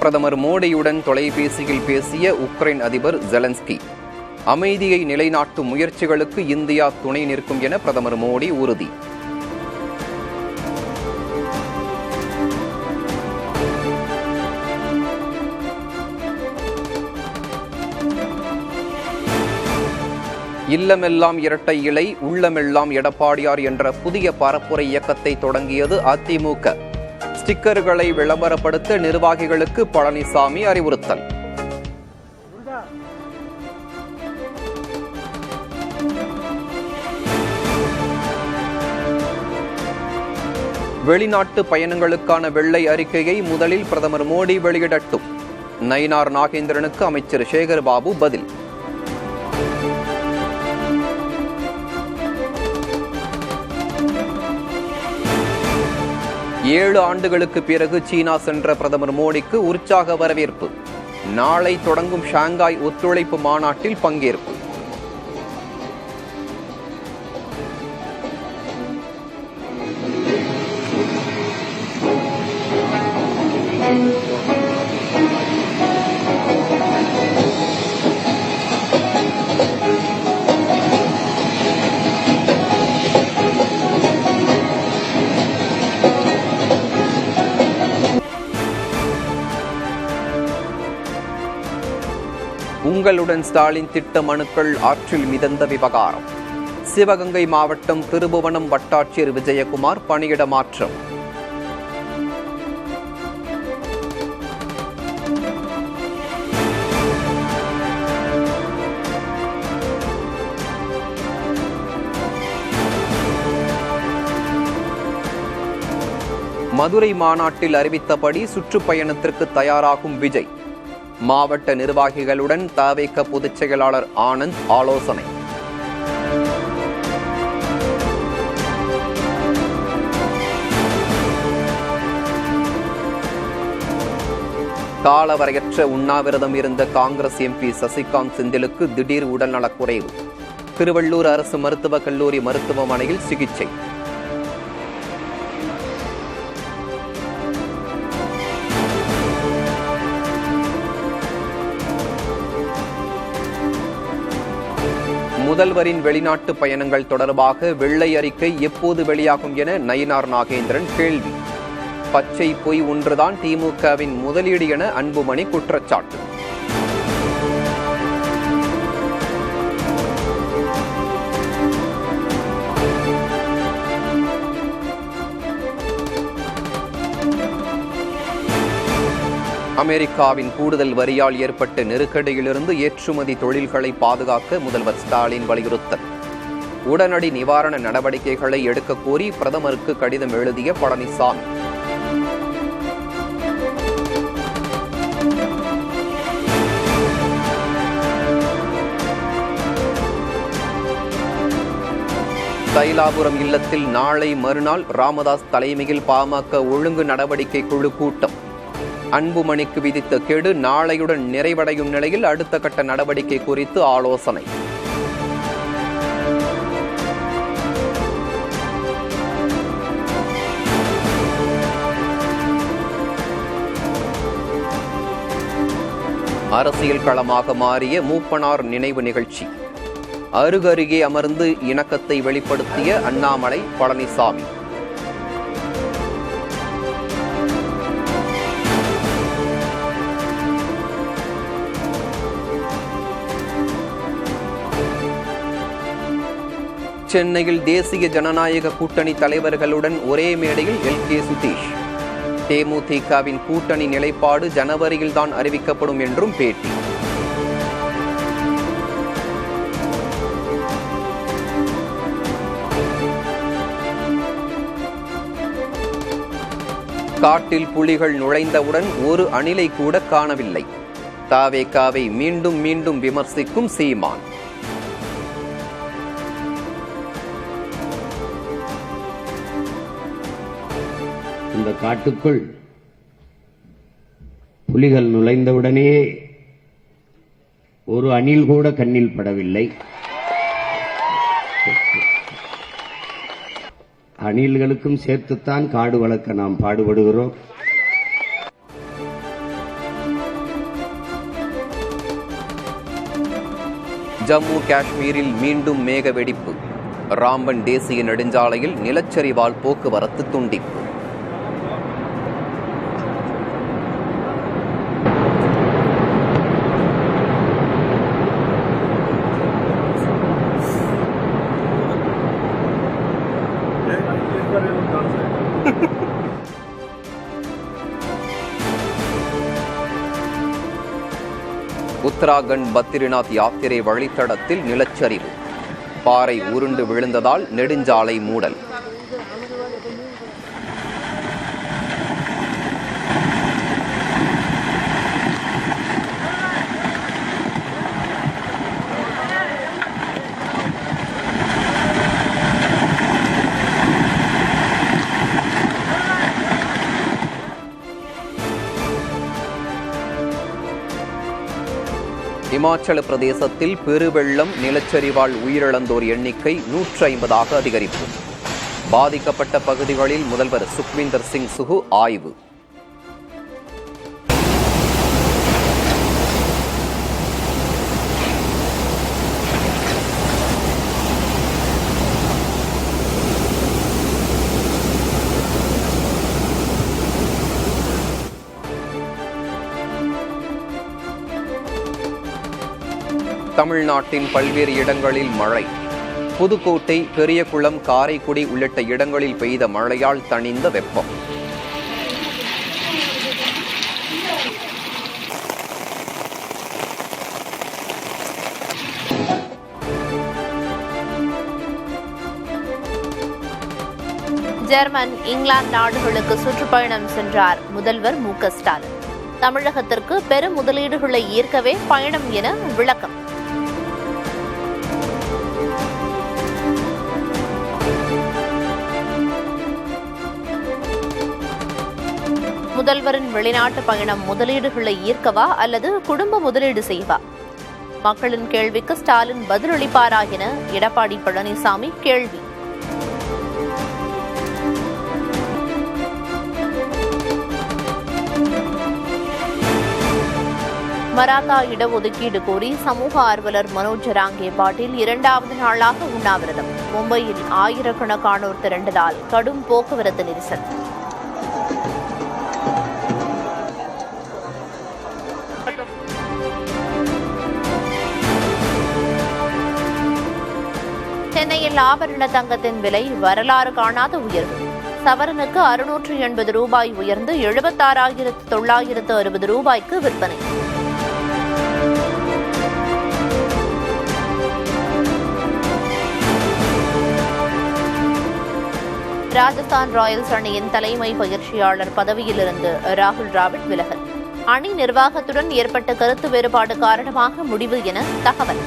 பிரதமர் மோடியுடன் தொலைபேசியில் பேசிய உக்ரைன் அதிபர் ஜெலன்ஸ்கி. அமைதியை நிலைநாட்டும் முயற்சிகளுக்கு இந்தியா துணை நிற்கும் என பிரதமர் மோடி உறுதி. இல்லமெல்லாம் இரட்டை இலை, உள்ளமெல்லாம் எடப்பாடியார் என்ற புதிய பரப்புரை இயக்கத்தை தொடங்கியது அதிமுக. ஸ்டிக்கர்களை விளம்பரப்படுத்த நிர்வாகிகளுக்கு பழனிசாமி அறிவுறுத்தல். வெளிநாட்டு பயணங்களுக்கான வெள்ளை அறிக்கையை முதலில் பிரதமர் மோடி வெளியிடட்டும். நயினார் நாகேந்திரனுக்கு அமைச்சர் சேகர் பாபு பதில். ஏழு ஆண்டுகளுக்கு பிறகு சீனா சென்ற பிரதமர் மோடிக்கு உற்சாக வரவேற்பு. நாளை தொடங்கும் ஷாங்காய் ஒத்துழைப்பு மாநாட்டில் பங்கேற்பு. உங்களுடன் ஸ்டாலின் திட்ட மனுக்கள் ஆற்றில் மிதந்த விவகாரம். சிவகங்கை மாவட்டம் திருபுவனம் வட்டாட்சியர் விஜயகுமார் பணியிட மாற்றம். மதுரை மாநாட்டில் அறிவித்தபடி சுற்றுப்பயணத்திற்கு தயாராகும் விஜய். மாவட்ட நிர்வாகிகளுடன் தவேக பொதுச் செயலாளர் ஆனந்த் ஆலோசனை. காலவரையற்ற உண்ணாவிரதம் இருந்த காங்கிரஸ் எம்பி சசிகாந்த் செந்திலுக்கு திடீர் உடல்நலக்குறைவு. திருவள்ளூர் அரசு மருத்துவக் கல்லூரி மருத்துவமனையில் சிகிச்சை. முதல்வரின் வெளிநாட்டு பயணங்கள் தொடர்பாக வெள்ளை அறிக்கை எப்போது வெளியாகும் என நயினார் நாகேந்திரன் கேள்வி. பச்சை பொய் ஒன்றுதான் திமுகவின் முதலீடு என அன்புமணி குற்றச்சாட்டு. அமெரிக்காவின் கூடுதல் வரியால் ஏற்பட்ட நெருக்கடியிலிருந்து ஏற்றுமதி தொழில்களை பாதுகாக்க முதல்வர் ஸ்டாலின் வலியுறுத்தல். உடனடி நிவாரண நடவடிக்கைகளை எடுக்க கோரி பிரதமருக்கு கடிதம் எழுதிய பழனிசாமி. தைலாபுரம் இல்லத்தில் நாளை மறுநாள் ராமதாஸ் தலைமையில் பாமக ஒழுங்கு நடவடிக்கை குழு கூட்டம். அன்புமணிக்கு விதித்த கெடு நாளையுடன் நிறைவடையும் நிலையில் அடுத்த கட்ட நடவடிக்கை குறித்து ஆலோசனை. அரசியல் களமாக மாறிய மூப்பனார் நினைவு நிகழ்ச்சி. அருகருகே அமர்ந்து இணக்கத்தை வெளிப்படுத்திய அண்ணாமலை, பழனிசாமி. சென்னையில் தேசிய ஜனநாயக கூட்டணி தலைவர்களுடன் ஒரே மேடையில் எல்.கே. சுதீஷ். தேமுதிகவின் கூட்டணி நிலைப்பாடு ஜனவரியில் தான் அறிவிக்கப்படும் என்றும் பேட்டி. காட்டில் புலிகள் நுழைந்தவுடன் ஒரு அணிலை கூட காணவில்லை. தவேகாவை மீண்டும் மீண்டும் விமர்சிக்கும் சீமான். இந்த காட்டுக்குள் புலிகள் நுழைந்தவுடனே ஒரு அணில் கூட கண்ணில் படவில்லை. அணில்களுக்கும் சேர்த்துத்தான் காடு வளர்க்க நாம் பாடுபடுகிறோம். ஜம்மு காஷ்மீரில் மீண்டும் மேக வெடிப்பு. ராம்பன் தேசிய நெடுஞ்சாலையில் நிலச்சரிவால் போக்குவரத்து துண்டிப்பு. உத்தராகண்ட் பத்ரிநாத் யாத்திரை வழித்தடத்தில் நிலச்சரிவு. பாறை உருண்டு விழுந்ததால் நெடுஞ்சாலை மூடல். இமாச்சல பிரதேசத்தில் பெருவெள்ளம், நிலச்சரிவால் உயிரிழந்தோர் எண்ணிக்கை 150 அதிகரிப்பு. பாதிக்கப்பட்ட பகுதிகளில் முதல்வர் சுக்விந்தர் சிங் சுகு ஆய்வு. தமிழ்நாட்டின் பல்வேறு இடங்களில் மழை. புதுக்கோட்டை, பெரியகுளம், காரைக்குடி உள்ளிட்ட இடங்களில் பெய்த மழையால் தணிந்த வெப்பம். ஜெர்மன், இங்கிலாந்து நாடுகளுக்கு சுற்றுப்பயணம் சென்றார் முதல்வர் மு.க. ஸ்டாலின். தமிழகத்திற்கு பெரும் முதலீடுகளை ஈர்க்கவே பயணம் என விளக்கம். முதல்வரின் வெளிநாட்டு பயணம் முதலீடுகளை ஈர்க்கவா அல்லது குடும்ப முதலீடு செய்வா? மக்களின் கேள்விக்கு ஸ்டாலின் பதிலளிப்பாரா என எடப்பாடி பழனிசாமி கேள்வி. மராத்தா இடஒதுக்கீடு கோரி சமூக ஆர்வலர் மனோஜ் ராங்கே பாட்டீல் 2வது நாளாக உண்ணாவிரதம். மும்பையில் ஆயிரக்கணக்கானோர் திரண்டதால் கடும் போக்குவரத்து நெரிசல். சென்னையில் ஆபரண தங்கத்தின் விலை வரலாறு காணாத உயர்வு. சவரனுக்கு 680 ரூபாய் உயர்ந்து 76,960 ரூபாய்க்கு விற்பனை. ராஜஸ்தான் ராயல்ஸ் அணியின் தலைமை பயிற்சியாளர் பதவியிலிருந்து ராகுல் டிராவிட் விலகல். அணி நிர்வாகத்துடன் ஏற்பட்ட கருத்து வேறுபாடு காரணமாக முடிவு என தகவல்.